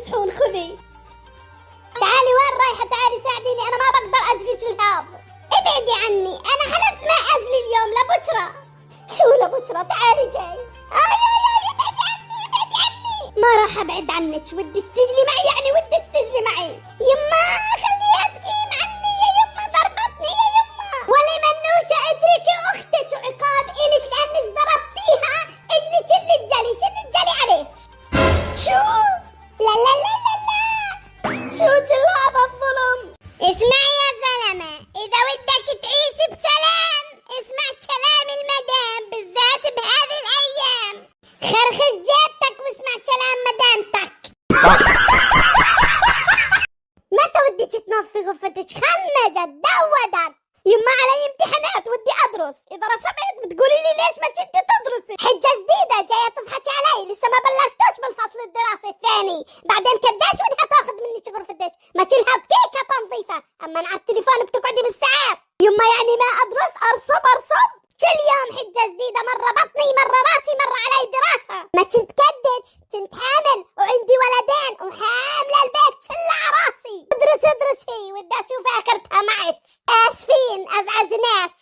مسحون. خذي تعالي. وين رايحة؟ تعالي ساعديني، أنا ما بقدر أجري جلهاب. ابعدي عني، أنا حلفت ما أجري اليوم لبكرة. شو لبكرة؟ تعالي جاي. ابعدي عني ابعدي عني. ما راح أبعد عنك. ودك تجري معي؟ يعني ودك تجري معي؟ يما خليها تقيم عني يا يما، ضربتني يا يما. ولا منوشة اتركي أختك، وعقاب إلش لأنك ضربتيها. اجري كل الجلي عليك. شو؟ لا لا لا لا لا، شو كل هذا الظلم؟ اسمعي يا زلمة، إذا ودك تعيش بسلام اسمع كلام المدام، بالذات بهذه الأيام. خرخش جيبتك واسمع كلام مدامتك. متى ودك تنظفي غرفتك؟ خمجت دودت. يما علي امتحانات ودي أدرس. إذا رسمت بتقولي لي ليش ما كنت تدرسي؟ حجة جديدة جاية تضحكي علي، لسه ما بلشتوش بالفصل الدراسي الثاني. بعدين قديش بدها تاخذ منك غرفتك؟ ما كلها دقيقة تنظيفها، أما على التليفون بتقعدي بالساعات. يما يعني ما أدرس؟ أرسب كل يوم حجة جديدة، مرة بطني مرة راسي مرة علي دراسة. ما كنت كنت حامل وعندي ولدين وحاملة البيت كله على راسي. ادرسي ودي أشوف آخرتها معك. آسفين أزعجناك.